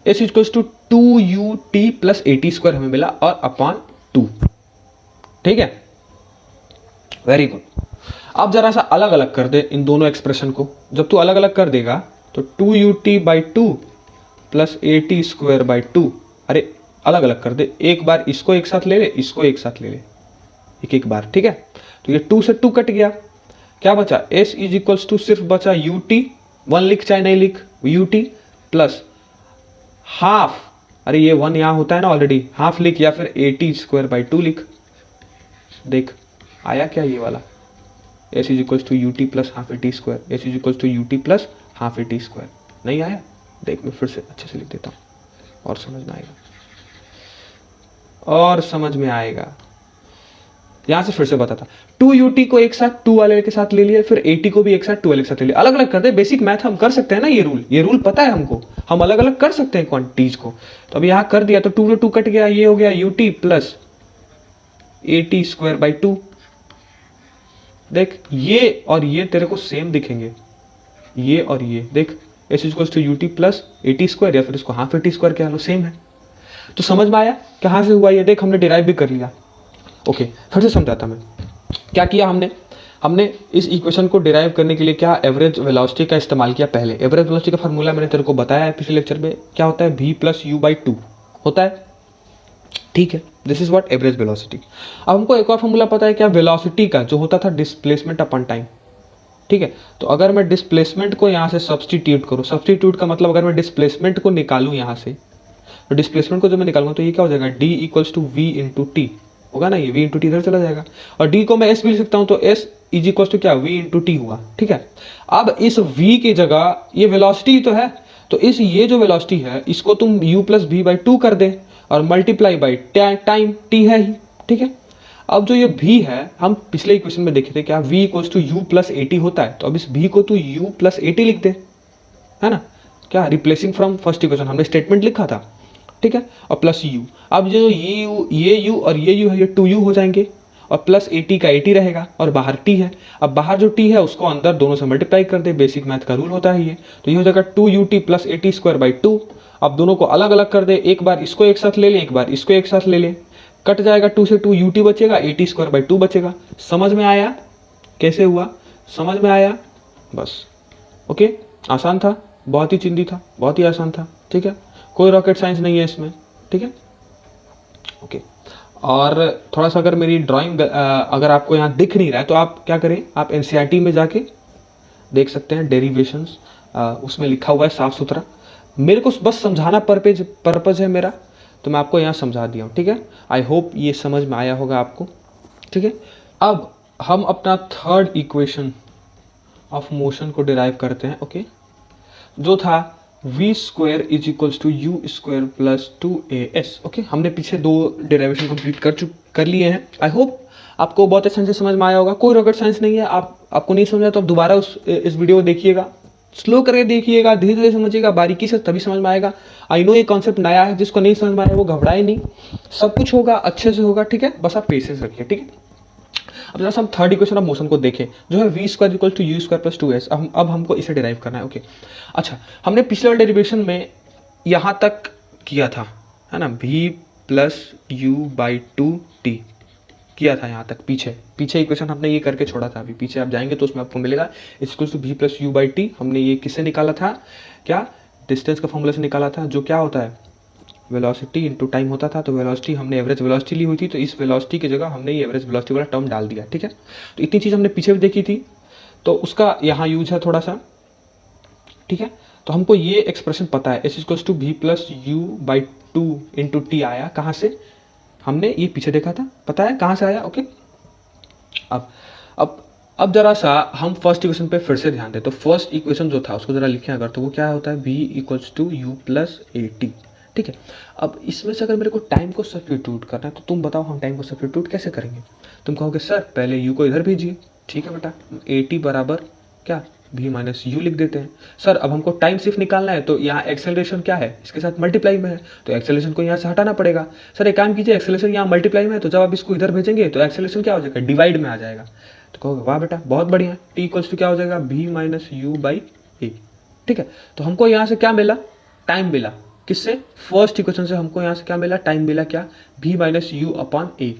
Speaker 1: s equals to 2ut plus A T square हमें मिला, और अपॉन 2। ठीक है, वेरी गुड। अब जरा सा अलग अलग कर दे इन दोनों एक्सप्रेशन को। जब तू अलग अलग कर देगा तो 2ut by 2 plus A T square by 2, अरे अलग अलग कर दे, एक बार इसको एक साथ ले ले, इसको एक साथ ले ले, एक बार। ठीक है, तो ये 2 से 2 कट गया, क्या बचा? s इज इक्वल्स टू सिर्फ बचा ut, 1 लिख चाहे नहीं लिख, ut प्लस हाफ, अरे ये 1 यहाँ होता है ना ऑलरेडी, हाफ लिख, या फिर ए टी स्क्वायर बाई 2 लिख। देख आया क्या ये वाला? s is equals to U T plus half A T square, s is equals to U T plus half A T square. नहीं आया? देख मैं फिर से अच्छे से लिख देता हूँ और समझ में आएगा, और समझ में आएगा। यहां से फिर से बताता, 2ut को एक साथ 2 वाले के साथ ले लिया, फिर 80 को भी एक साथ 2 वाले के साथ ले लिया, अलग अलग कर दे। बेसिक मैथ हम कर सकते हैं ना, ये रूल पता है हमको, हम अलग अलग कर सकते हैं क्वांटिटीज को। तो अब यहां कर दिया तो 2 से 2 कट गया, ये हो गया ut plus A T square by 2। देख ये और ये तेरे को सेम दिखेंगे, ये और ये देख, s equals to U T plus A T square, या फिर इसको हाफ ए टी स्क्वायर कह लो, सेम है। तो समझ में आया कहां से हुआ ये? देख हमने डिराइव भी कर लिया। ओके, फिर से समझाता मैं, क्या किया हमने इस इक्वेशन को डिराइव करने के लिए क्या एवरेज वेलोसिटी का इस्तेमाल किया। पहले एवरेज वेलोसिटी का फार्मूला मैंने तेरे को बताया है पिछले लेक्चर में, क्या होता है? v प्लस यू बाई 2 होता है। ठीक है, this is what average velocity. अब हमको एक और फॉर्मूला पता है क्या, वेलोसिटी का जो होता था डिस्प्लेसमेंट अपन टाइम। ठीक है, तो अगर मैं डिस्प्लेसमेंट को यहाँ से सब्सटीट्यूट करूँ, सब्सटीट्यूट का मतलब अगर मैं डिस्प्लेसमेंट को निकालूँ यहाँ से, तो डिस्प्लेसमेंट को जब मैं निकालूंगा तो ये क्या हो जाएगा, d equals to v into t होगा ना, ये v इंटू टी इधर चला जाएगा, और d को मैं s भी लिख सकता हूँ, तो s इज इक्वल्स टू क्या, v इंटू टी हुआ। ठीक है, अब इस v की जगह ये वेलोसिटी तो है, तो इस ये जो वेलोसिटी है इसको तुम u plus v by two कर दे और मल्टीप्लाई बाई टाइम t है ही। ठीक है, अब जो ये v है, हम पिछले इक्वेशन में देखे थे क्या, v equals to you plus A t होता है, तो अब इस v को तू u प्लस ए टी लिख दे, है ना, क्या रिप्लेसिंग फ्रॉम फर्स्ट इक्वेशन, हमने स्टेटमेंट लिखा था। ठीक है, और प्लस u, अब जो ये u और ये u है ये 2u हो जाएंगे, और प्लस ए टी का ए टी रहेगा, और बाहर t है, अब बाहर जो t है उसको अंदर दोनों से मल्टीप्लाई कर दे, बेसिक मैथ का रूल होता है ये, तो ये हो जाएगा 2ut plus A T square by 2। अब दोनों को अलग अलग कर दे, एक बार इसको एक साथ ले ले, एक बार इसको एक साथ ले ले, कट जाएगा, 2 से 2 ut बचेगा, ए टी स्क्वायर बाई 2 बचेगा। समझ में आया कैसे हुआ, समझ में आया, बस ओके, आसान था, बहुत ही चिंदी था, बहुत ही आसान था। ठीक है, कोई रॉकेट साइंस नहीं है इसमें। ठीक है, ओके, और थोड़ा सा अगर मेरी ड्राइंग अगर आपको यहाँ दिख नहीं रहा है तो आप क्या करें, आप एनसीईआरटी में जाके देख सकते हैं, डेरिवेशंस उसमें लिखा हुआ है साफ सुथरा, मेरे को बस समझाना पर्पज है मेरा, तो मैं आपको यहाँ समझा दिया हूँ। ठीक है, आई होप ये समझ में आया होगा आपको। ठीक है, अब हम अपना थर्ड इक्वेशन ऑफ मोशन को डिराइव करते हैं। ओके, जो था v square is equals to you square plus 2as। Okay, हमने पीछे दो डेरिवेशन कंप्लीट कर लिए हैं। आई होप आपको बहुत अच्छे से समझ में आया होगा, कोई रॉकेट साइंस नहीं है। आपको नहीं समझा तो आप दोबारा इस वीडियो को देखिएगा, स्लो करके देखिएगा, धीरे धीरे समझिएगा, बारीकी से, तभी समझ में आएगा। आई नो ये कॉन्सेप्ट नया है, जिसको नहीं समझ में आया वो घबराए नहीं, सब कुछ होगा, अच्छे से होगा। ठीक है, बस आप पेशेंस रखिए। ठीक है, अब जरा हम थर्ड इक्वेशन ऑफ मोशन को देखें, जो है v square equal to you square plus 2s। अब हमको इसे डिराइव करना है। ओके, अच्छा, हमने पिछले वाले डेरिवेशन में यहाँ तक किया था, है ना, v plus u by 2t किया था यहाँ तक, पीछे इक्वेशन हमने ये करके छोड़ा था। अभी पीछे आप जाएंगे तो उसमें आपको मिलेगा equal to v plus u by t. हमने ये किससे निकाला था, क्या डिस्टेंस का फॉर्मूला से निकाला था, जो क्या होता है, वेलोसिटी इनटू टाइम होता था। तो वेलोसिटी हमने एवरेज वेलोसिटी ली हुई थी, तो इस वेलोसिटी की जगह हमने ये एवरेज वेलोसिटी वाला टर्म डाल दिया। ठीक है, तो इतनी चीज़ हमने पीछे भी देखी थी, तो उसका यहाँ यूज है थोड़ा सा। ठीक है, तो हमको ये एक्सप्रेशन पता है, s equals to v plus u by 2 into t आया कहाँ से, हमने ये पीछे देखा था, पता है कहाँ से आया। ओके, अब जरा सा हम फर्स्ट इक्वेशन पे फिर से ध्यान दें, तो फर्स्ट इक्वेशन जो था उसको जरा लिखें अगर, तो वो क्या होता है, v equals to you plus A t. ठीक है, अब इसमें से अगर मेरे को टाइम को सब्स्टिट्यूट करना है, तो तुम बताओ हम टाइम को सब्स्टिट्यूट कैसे करेंगे। तुम कहोगे सर पहले u को इधर भेजिए, ठीक है बेटा, ए टी बराबर क्या, v माइनस यू लिख देते हैं। सर अब हमको टाइम सिर्फ निकालना है, तो यहाँ एक्सेलरेशन क्या है, इसके साथ मल्टीप्लाई में है, तो एक्सेलरेशन को यहाँ से हटाना पड़ेगा। सर एक काम कीजिए, एक्सेलरेशन यहाँ मल्टीप्लाई में है, तो जब आप इसको इधर भेजेंगे तो एक्सेलरेशन क्या हो जाएगा, डिवाइड में आ जाएगा। तो कहोगे वाह बेटा बहुत बढ़िया, टी इक्वल्स टू क्या हो जाएगा, v minus you by a. ठीक है, तो हमको यहाँ से क्या मिला, टाइम मिला, किससे, फर्स्ट इक्वेशन से हमको यहाँ से क्या मिला, टाइम मिला, क्या, v minus u upon a,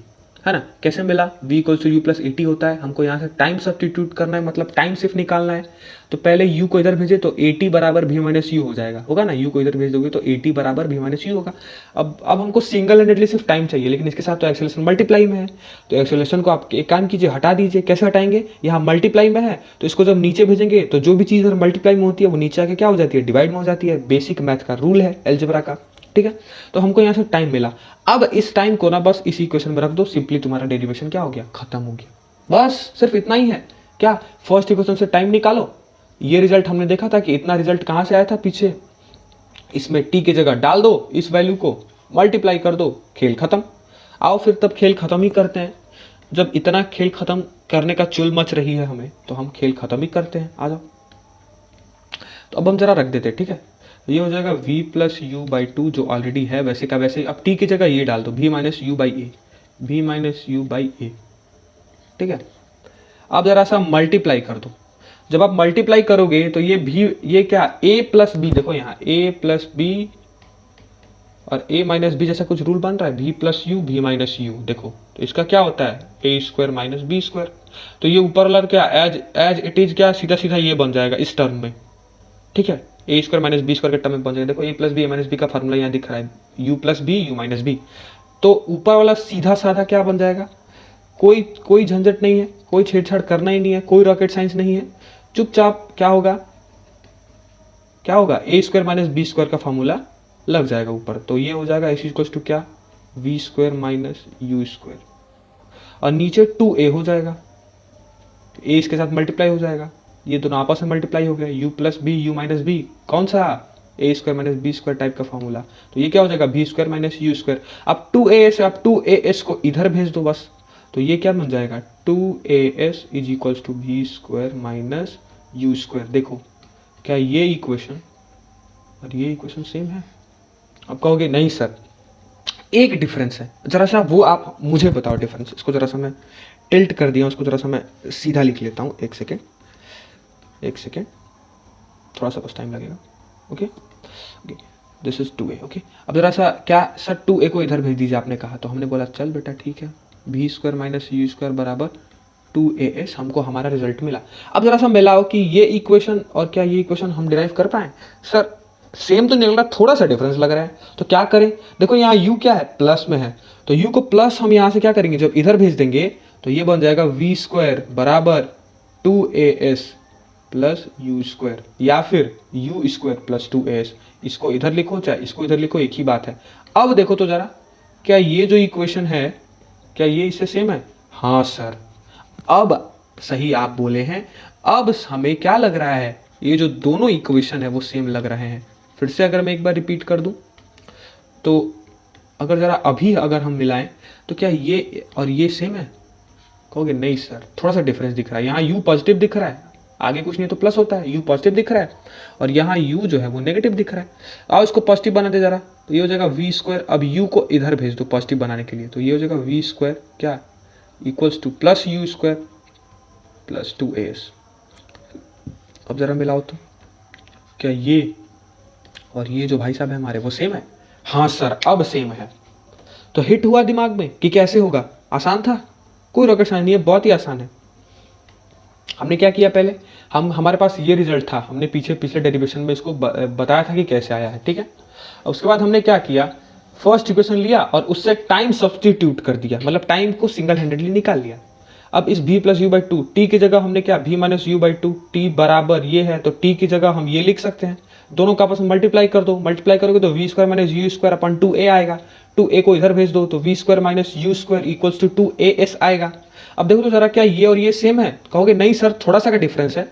Speaker 1: है ना। कैसे मिला, v equals to you plus A t होता है, हमको यहाँ से टाइम सब्स्टिट्यूट करना है, मतलब टाइम सिर्फ निकालना है। तो पहले u को इधर भेजे तो ए टी बराबर v माइनस यू हो जाएगा, होगा ना, u को इधर भेज दोगे तो ए टी बराबर v माइनस यू होगा। अब हमको सिंगल हैंडेडली सिर्फ टाइम चाहिए, लेकिन इसके साथ तो एक्सेलरेशन मल्टीप्लाई में है, तो एक्सेलरेशन को आप एक काम कीजिए, हटा दीजिए। कैसे हटाएंगे, यहाँ मल्टीप्लाई में है तो इसको जब नीचे भेजेंगे तो जो भी चीज़ अगर मल्टीप्लाई में होती है वो नीचे आके क्या हो जाती है, डिवाइड में हो जाती है। बेसिक मैथ का रूल है अलजेब्रा का। ठीक है, तो हमको यहाँ से टाइम मिला। अब इस टाइम को ना बस इसी इक्वेशन में रख दो, सिंपली तुम्हारा डेरिवेशन क्या हो गया, खत्म हो गया। बस सिर्फ इतना ही है, क्या, फर्स्ट इक्वेशन से टाइम निकालो। ये रिजल्ट हमने देखा था कि इतना रिजल्ट कहाँ से आया था पीछे, इसमें टी की जगह डाल दो इस वैल्यू को, मल्टीप्लाई कर दो, खेल खत्म। आओ फिर तब खेल खत्म ही करते हैं, जब इतना खेल खत्म करने का चुल मच रही है हमें, तो हम खेल खत्म ही करते हैं। आ जाओ, तो अब हम जरा रख देते हैं। ठीक है, ये हो जाएगा v plus u by to, जो ऑलरेडी है वैसे का वैसे। अब t की जगह ये डाल दो, v minus you by a, v minus you by a. ठीक है, अब जरा सा मल्टीप्लाई कर दो। जब आप मल्टीप्लाई करोगे तो ये v, ये क्या, a प्लस बी, देखो यहाँ a प्लस बी और a माइनस बी जैसा कुछ रूल बन रहा है, v plus u, v minus u. देखो तो इसका क्या होता है, a square minus b square. तो ये ऊपर वाला क्या, एज इट इज क्या, सीधा सीधा ये बन जाएगा इस टर्म में। ठीक है, a square minus b square के टर्म में बन जाएगा। देखो a plus b minus b का फॉर्मूला यहाँ दिख रहा है, u plus B, u minus b. तो ऊपर वाला सीधा साधा क्या बन जाएगा, कोई कोई झंझट नहीं है, कोई छेड़छाड़ करना ही नहीं है, कोई रॉकेट साइंस नहीं है, चुपचाप क्या होगा, क्या होगा, a square minus b square का फॉर्मूला लग जाएगा ऊपर। तो ये हो जाएगा एस इक्वल टू क्या, v square minus u square, और नीचे 2a हो जाएगा, ए इसके साथ मल्टीप्लाई हो जाएगा, ये दोनों आपस में मल्टीप्लाई हो गया, u plus B u minus v, कौन सा, a square minus b square type का फॉर्मूला। तो ये क्या हो जाएगा, v square minus u square. अब 2a से आप 2as को इधर भेज दो बस, तो ये क्या बन जाएगा, 2as is equals to b square minus u square. देखो क्या ये इक्वेशन और ये इक्वेशन सेम है। अब कहोगे नहीं सर एक डिफरेंस है, जरा सा वो आप मुझे बताओ डिफरेंस। इसको जरा सा मैं टिल्ट कर दिया, उसको जरा सा मैं सीधा लिख लेता हूँ, एक सेकेंड, थोड़ा सा बस टाइम लगेगा। Okay okay, this is 2a। Okay, अब जरा सा क्या सर 2a को इधर भेज दीजिए आपने कहा, तो हमने बोला चल बेटा ठीक है, b square minus u square बराबर 2as, हमको हमारा रिजल्ट मिला। अब जरा सा मिलाओ कि ये इक्वेशन और क्या ये इक्वेशन हम डिराइव कर पाए। सर सेम तो निकल रहा, थोड़ा सा डिफरेंस लग रहा है, तो क्या करें, देखो यहाँ u क्या है, प्लस में है, तो u को प्लस हम यहाँ से क्या करेंगे, जब इधर भेज देंगे तो ये बन जाएगा v स्क्वायर बराबर 2as प्लस यू स्क्वायर, या फिर यू स्क्वायर प्लस 2as। इसको इधर लिखो चाहे इसको इधर लिखो, एक ही बात है। अब देखो तो जरा, क्या ये जो इक्वेशन है क्या ये इससे सेम है, हाँ सर, अब सही आप बोले हैं। अब हमें क्या लग रहा है, ये जो दोनों इक्वेशन है वो सेम लग रहे हैं। फिर से अगर मैं एक बार रिपीट कर दूं, तो अगर जरा अभी अगर हम मिलाएं तो क्या ये और ये सेम है, कहोगे नहीं सर थोड़ा सा डिफरेंस दिख रहा है, यहाँ u पॉजिटिव दिख रहा है, आगे कुछ नहीं तो प्लस होता है, u पॉजिटिव दिख रहा है, और यहाँ u जो है वो नेगेटिव दिख रहा है। आओ इसको पॉजिटिव बना दे जरा, तो ये हो जाएगा v स्क्वायर, अब u को इधर भेज दो पॉजिटिव बनाने के लिए, तो ये हो जाएगा v स्क्वायर क्या equals two plus you square plus 2as। अब जरा मिलाओ तो क्या ये और ये जो भाई साहब है हमारे वो सेम है, हाँ सर अब सेम है। तो हिट हुआ दिमाग में कि कैसे होगा, आसान था, कोई रॉकेट साइंस नहीं है, बहुत ही आसान है। हमने क्या किया, पहले हमारे पास ये रिजल्ट था, हमने पिछले डेरिवेशन में इसको बताया था कि कैसे आया है, ठीक है। उसके बाद हमने क्या किया, फर्स्ट इक्वेशन लिया और उससे टाइम सब्स्टिट्यूट कर दिया, मतलब टाइम को सिंगल हैंडेडली निकाल लिया। अब इस v plus u by to, T की जगह हमने क्या v minus you by to, T बराबर ये है, तो टी की जगह हम ये लिख सकते हैं, दोनों का आपस में मल्टीप्लाई कर दो, मल्टीप्लाई करोगे तो v square minus u square अपन 2a आएगा, 2a को इधर भेज दो तो v square minus u square equals to 2as आएगा। अब देखो तो जरा क्या ये और ये सेम है, कहोगे नहीं सर थोड़ा सा का डिफरेंस है।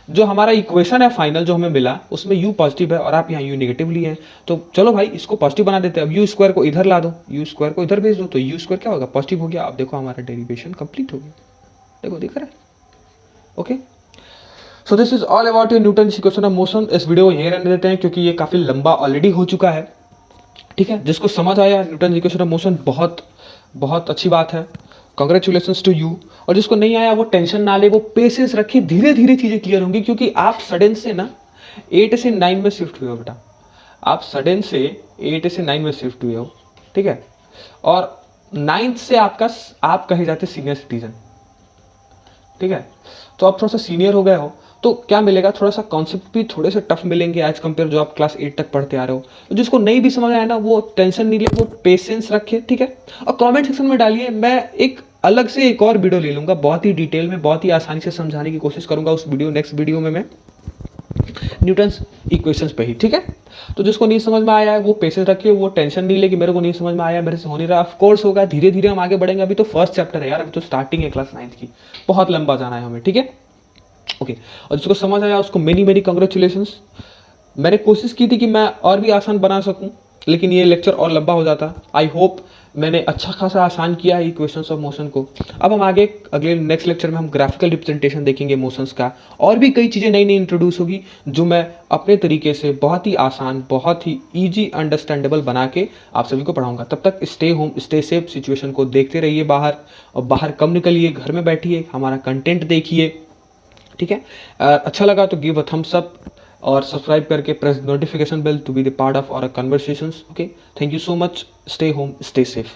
Speaker 1: जो हमारा इक्वेशन है फाइनल जो हमें मिला उसमें u पॉजिटिव है और आप यहाँ u नेगेटिव लिए हैं, तो चलो भाई इसको पॉजिटिव बना देते हैं। अब यू स्क्वायर को इधर ला दो, यू स्क्वायर को इधर भेज दो, तो यू स्क्वायर क्या होगा, पॉजिटिव हो गया। अब देखो हमारा डेरिवेशन कंप्लीट हो गया, देखो दिख रहा है। Okay, so this is all about your Newton equation of motion. इस वीडियो को यहीं रहने देते हैं क्योंकि ये काफी लंबा ऑलरेडी हो चुका है, ठीक है। जिसको समझ आया न्यूटन इक्वेशन ऑफ मोशन, बहुत बहुत अच्छी बात है, कॉन्ग्रेचुलेशंस टू यू। और जिसको नहीं आया वो टेंशन ना ले, वो पेशेंस रखिए, धीरे धीरे चीजें क्लियर होंगी, क्योंकि आप सडन से ना 8 से 9 में शिफ्ट हुए हो बेटा, आप सडन से 8 से 9 में शिफ्ट हुए हो, ठीक है। और 9th से आप कहे जाते सीनियर सिटीजन, ठीक है। तो आप थोड़ा सा सीनियर हो गए हो, तो क्या मिलेगा, थोड़ा सा कॉन्सेप्ट भी थोड़े से टफ मिलेंगे एज कंपेयर जो आप क्लास 8 तक पढ़ते आ रहे हो। तो जिसको नहीं भी समझ आया ना वो टेंशन नहीं ले, वो पेशेंस रखे, ठीक है। और कमेंट सेक्शन में डालिए, मैं एक अलग से एक और वीडियो ले लूंगा, बहुत ही डिटेल में, बहुत ही आसानी से समझाने की कोशिश करूंगा उस वीडियो, नेक्स्ट वीडियो में मैं न्यूटन्स इक्वेशंस पे ही, ठीक है। तो जिसको नहीं समझ में आया है वो पेशेंस रखिए, वो टेंशन नहीं ले कि मेरे को नहीं समझ में आया, मेरे से हो नहीं रहा। ऑफ कोर्स होगा, धीरे धीरे हम आगे बढ़ेंगे, अभी तो फर्स्ट चैप्टर है यार, अभी तो स्टार्टिंग है क्लास 9th की, बहुत लंबा जाना है हमें, ठीक है। ओके, और जिसको समझ आया उसको मेनी मेनी कांग्रेचुलेशंस। मैंने कोशिश की थी कि मैं और भी आसान बना सकूं, लेकिन ये लेक्चर और लंबा हो जाता। आई होप मैंने अच्छा खासा आसान किया है इक्वेशंस ऑफ मोशन को। अब हम आगे अगले नेक्स्ट लेक्चर में हम ग्राफिकल रिप्रेजेंटेशन देखेंगे मोशंस का, और भी कई चीज़ें नई नई इंट्रोड्यूस होगी जो मैं अपने तरीके से बहुत ही आसान, बहुत ही ईजी अंडरस्टैंडेबल बना के आप सभी को पढ़ाऊंगा। तब तक stay home, stay safe, situation को देखते रहिए बाहर, और बाहर कम निकलिए, घर में बैठिए, हमारा कंटेंट देखिए, ठीक है। अच्छा लगा तो गिव अ थम्स अप और सब्सक्राइब करके press notification bell to be the part of our conversations. Okay, thank you so much, stay home, stay safe.